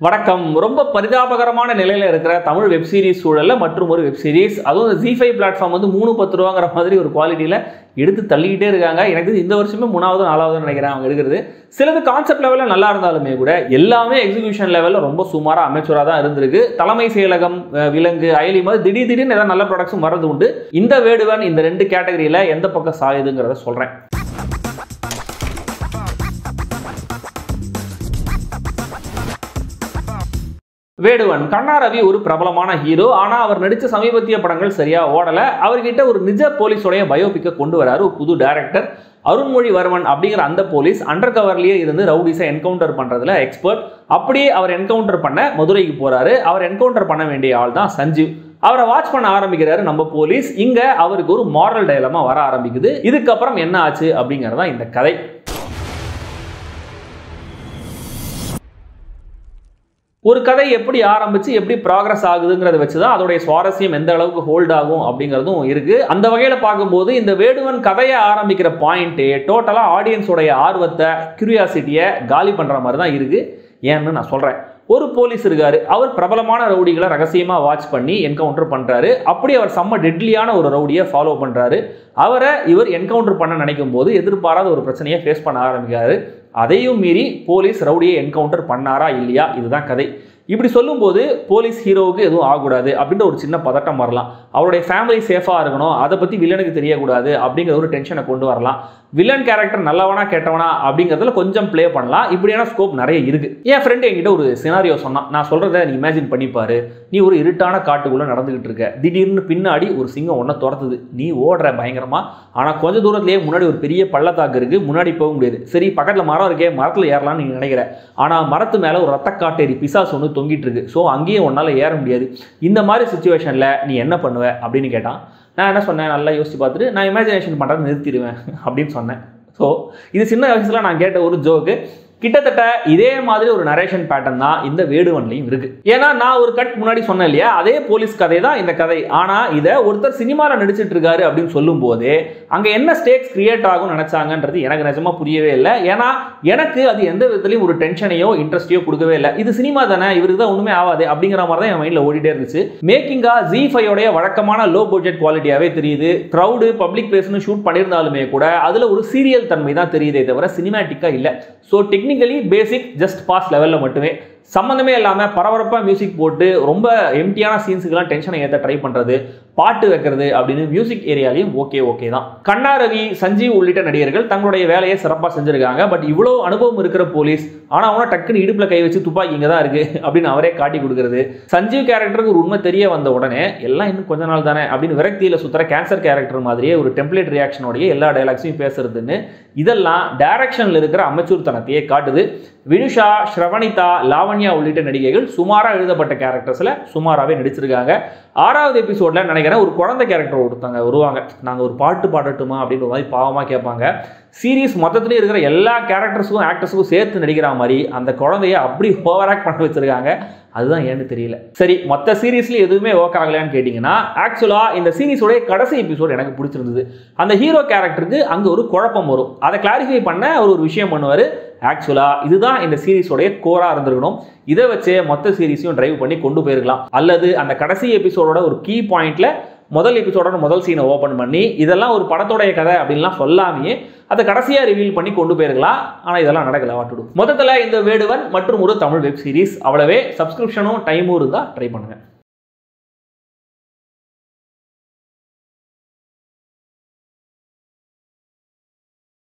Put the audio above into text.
வணக்கம். ரொம்ப பரிதாபகரமான நிலையில இருக்கிற தமிழ் வெப் சீரிஸ் சூழல்ல மற்றும் ஒரு வெப் சீரிஸ், அதுவும் ZEE5 பிளாட்ஃபார்ம் வந்து 3-10 ரூபாங்கிற மாதிரி ஒரு குவாலிட்டியில எடுத்து தள்ளிக்கிட்டே இருக்காங்க. எனக்கு இந்த வருஷமே 3வது 4வது நினைக்கிறேன் அவங்க எடுக்கிறது. சிலது கான்செப்ட் லெவலில் நல்லா இருந்தாலுமே கூட எல்லாமே எக்ஸிகியூஷன் லெவலில் ரொம்ப சுமாராக அமைச்சராக தான் இருந்திருக்கு. தலைமை செயலகம், விலங்கு, அயலி மாதிரி திடீர்னு ஏதாவது நல்ல ப்ராடக்ட்ஸும் வரது உண்டு. இந்த வேடுவன் இந்த 2 கேட்டகரியில் எந்த பக்கம் சாயுதுங்கிறத சொல்கிறேன். வேடுவன் கண்ணா ரவி ஒரு பிரபலமான ஹீரோ. ஆனா அவர் நடிச்ச சமீபத்திய படங்கள் சரியா ஓடல. அவர்கிட்ட ஒரு நிஜ போலீஸோடைய பயோபிக்கை கொண்டு வராரு ஒரு புது டைரக்டர் அருண்மொழிவர்மன் அப்படிங்கிற அந்த போலீஸ். அண்டர் கவர்லயே இருந்து ரவுடிஸை என்கவுண்டர் பண்றதுல எக்ஸ்பர்ட். அப்படியே அவர் என்கவுண்டர் பண்ண மதுரைக்கு போறாரு. அவர் என்கவுண்டர் பண்ண வேண்டிய ஆள் தான் சஞ்சீவ். அவரை வாட்ச் பண்ண ஆரம்பிக்கிறாரு நம்ம போலீஸ். இங்க அவருக்கு ஒரு மாரல் டைலமா வர ஆரம்பிக்குது. இதுக்கப்புறம் என்ன ஆச்சு அப்படிங்கறதா இந்த கதை. ஒரு கதை எப்படி ஆரம்பிச்சு எப்படி ப்ராக்ரஸ் ஆகுதுங்கிறத வச்சுதான் அதோடைய சுவாரஸ்யம் எந்த அளவுக்கு ஹோல்ட் ஆகும் அப்படிங்கிறதும் இருக்கு. அந்த வகையில பார்க்கும்போது இந்த வேடுவன் கதையை ஆரம்பிக்கிற பாயிண்டே டோட்டலா ஆடியன்ஸோடைய ஆர்வத்தை, கியூரியாசிட்டியை காலி பண்ற மாதிரி தான் இருக்கு. ஏன்னு நான் சொல்றேன். ஒரு போலீஸ் இருக்காரு. அவர் பிரபலமான ரவுடிகளை ரகசியமா வாட்ச் பண்ணி என்கவுண்டர் பண்றாரு. அப்படி அவர் செம்ம டெட்லியான ஒரு ரவுடியை ஃபாலோ பண்றாரு. அவரை இவர் என்கவுண்டர் பண்ண நினைக்கும் போது எதிர்பாராத ஒரு பிரச்சனையை ஃபேஸ் பண்ண ஆரம்பிக்கிறாரு. அதையும் மீறி போலீஸ் ரவுடியை என்கவுண்டர் பண்ணாரா இல்லையா, இதுதான் கதை. இப்படி சொல்லும்போது போலீஸ் ஹீரோவுக்கு எதுவும் ஆகக்கூடாது அப்படின்ற ஒரு சின்ன பதட்டம் வரலாம். அவருடைய ஃபேமிலி சேஃபாக இருக்கணும், அதை பற்றி வில்லனுக்கு தெரியக்கூடாது அப்படிங்கிற ஒரு டென்ஷனை கொண்டு வரலாம். வில்லன் கேரக்டர் நல்லவனா கெட்டவனா அப்படிங்கிறதுல கொஞ்சம் ப்ளே பண்ணலாம். இப்படியான ஸ்கோப் நிறைய இருக்கு. என் ஃப்ரெண்டு என்கிட்ட ஒரு சினாரியோ சொன்னான். நான் சொல்றதை நீ இமேஜின் பண்ணிப்பாரு. நீ ஒரு இருட்டான காட்டுக்குள்ள நடந்துகிட்டு இருக்க. திடீர்னு பின்னாடி ஒரு சிங்கம் ஒன்றை துரத்துது. நீ ஓடுற பயங்கரமா. ஆனால் கொஞ்ச தூரத்திலேயே முன்னாடி ஒரு பெரிய பள்ளத்தாக்கு இருக்கு. முன்னாடி போக முடியாது. சரி, பக்கத்தில் மரம் இருக்கே, மரத்தில் ஏறலாம்னு நீ நினைக்கிற. ஆனால் மரத்து மேலே ஒரு ரத்த காட்டேரி பிசாசு ஒன்று தொங்கிட்டு இருக்கு. ஸோ அங்கேயும் உன்னால் ஏற முடியாது. இந்த மாதிரி சுச்சுவேஷனில் நீ என்ன பண்ணுவ அப்படின்னு கேட்டான். நான் என்ன சொன்னேன், நல்லா யோசிச்சு பார்த்துட்டு நான் இமேஜினேஷன் பண்ணுறது நிறுத்திடுவேன் அப்படின்னு சொன்னேன். ஸோ இது சின்ன வயசில் நான் கேட்ட ஒரு ஜோக்கு. கிட்டத்தட்ட இதே மாதிரி ஒரு நரேஷன் பேட்டர்ன் தான் இந்த வேடுவன்லையும் இருக்கு. ஏன்னா நான் ஒரு கட் முன்னாடி சொன்னேன் இல்லையா, அதே போலீஸ் கதை தான் இந்த கதை. ஆனா இதை ஒருத்தர் சினிமாவில் நடிச்சிட்டு இருக்காரு அப்படின்னு சொல்லும் போதே அங்க என்ன ஸ்டேக்ஸ் கிரியேட் ஆகும் நினைச்சாங்கன்றது எனக்கு நிஜமா புரியவே இல்லை. ஏன்னா எனக்கு அது எந்த விதத்திலையும் ஒரு டென்ஷனையோ இன்ட்ரெஸ்டையோ கொடுக்கவே இல்லை. இது சினிமா தானே, இவருக்கு தான் ஒண்ணுமே ஆகாது அப்படிங்கிற மாதிரி தான் என் மைண்ட்ல ஓடிட்டே இருந்துச்சு. மேக்கிங்கா ZEE5 வழக்கமான லோ பட்ஜெட் குவாலிட்டியாவே தெரியுது. கிரௌடு பப்ளிக் பிளேஸ்னு ஷூட் பண்ணியிருந்தாலுமே கூட அதுல ஒரு சீரியல் தன்மை தான் தெரியுதே தவிர சினிமேட்டிக்கா இல்லை. ஸோ டெக்னிக்கலி பேசிக் ஜஸ்ட் பாஸ் லெவலில் மட்டுமே, சம்மந்தமே இல்லாமல் பரபரப்பாக மியூசிக் போட்டு ரொம்ப எம்டியான சீன்ஸுக்கெல்லாம் டென்ஷனை ஏற்ற ட்ரை பண்ணுறது, பாட்டு வைக்கிறது அப்படின்னு மியூசிக் ஏரியாலையும் ஓகே தான். கண்ணா ரவி, சஞ்சீவ் உள்ளிட்ட நடிகர்கள் தங்களுடைய வேலையை சிறப்பாக செஞ்சுருக்காங்க. பட் இவ்வளோ அனுபவம் இருக்கிற போலீஸ் ஆனால் அவனை டக்குன்னு இடுப்பில் கை வச்சு துப்பாக்கி இங்கே தான் இருக்குது அப்படின்னு அவரே காட்டி கொடுக்குறது. சஞ்சீவ் கேரக்டருக்கு ஒரு உண்மை தெரிய வந்த உடனே எல்லாம் இன்னும் கொஞ்ச நாள் தானே அப்படின்னு விரக்தியில் சுற்றுற கேன்சர் கேரக்டர் மாதிரியே ஒரு டெம்ப்ளேட் ரியாக்ஷனோடைய எல்லா டைலாக்ஸையும் பேசுறதுன்னு இதெல்லாம் டைரக்ஷனில் இருக்கிற அமைச்சூர்த்தனத்தையே காட்டுது. வினுஷா, ஸ்ரவணிதா, லாவண்யா உள்ளிட்ட நடிகைகள் சுமாராக எழுதப்பட்ட கேரக்டர்ஸில் சுமாராகவே நடிச்சிருக்காங்க. 6வது எபிசோடில் நினைக்கிறேன் ஒரு குழந்தை கேரக்டர் ஒருத்தவங்க வருவாங்க. நாங்கள் ஒரு பாட்டு பாடட்டுமா அப்படின்னு ஒரு மாதிரி பாவமாக கேட்பாங்க. சீரீஸ் மொத்தத்துலேயே இருக்கிற எல்லா கேரக்டர்ஸுக்கும் ஆக்டர்ஸுக்கும் சேர்த்து நடிக்கிற மாதிரி அந்த குழந்தைய அப்படி ஓவர் ஆக்ட் பண்ண வச்சிருக்காங்க. அதுதான் ஏன்னு தெரியல. சரி, மொத்த சீரீஸ்ல எதுவுமே ஒர்க் ஆகலைன்னு கேட்டிங்கன்னா, ஆக்சுவலாக இந்த சீரீஸோடைய கடைசி எபிசோட் எனக்கு பிடிச்சிருந்தது. அந்த ஹீரோ கேரக்டருக்கு அங்கே ஒரு குழப்பம் வரும். அதை கிளாரிஃபை பண்ண ஒரு விஷயம் பண்ணுவார். ஆக்சுவலாக இதுதான் இந்த சீரீஸோடைய கோரா இருந்திருக்கணும். இதை வச்சு மொத்த சீரீஸையும் டிரைவ் பண்ணி கொண்டு போயிருக்கலாம். அல்லது அந்த கடைசி எபிசோடோட ஒரு கீ பாயிண்ட்ல முதல் எபிசோட முதல் சீனை ஓப்பன் பண்ணி இதெல்லாம் ஒரு படத்தோடைய கதை அப்படின்லாம் சொல்லாமையே அதை கடைசியாக ரிவீல் பண்ணி கொண்டு போயிருக்கலாம். ஆனால் இதெல்லாம் நடக்கல. வாட்டுடும். மொத்தத்தில் இந்த வேடுவன் மற்றும் ஒரு தமிழ் வெப் சீரிஸ் அவ்வளவே. சப்ஸ்கிரிப்ஷனும் டைமும் இருந்தால் ட்ரை பண்ணுங்க.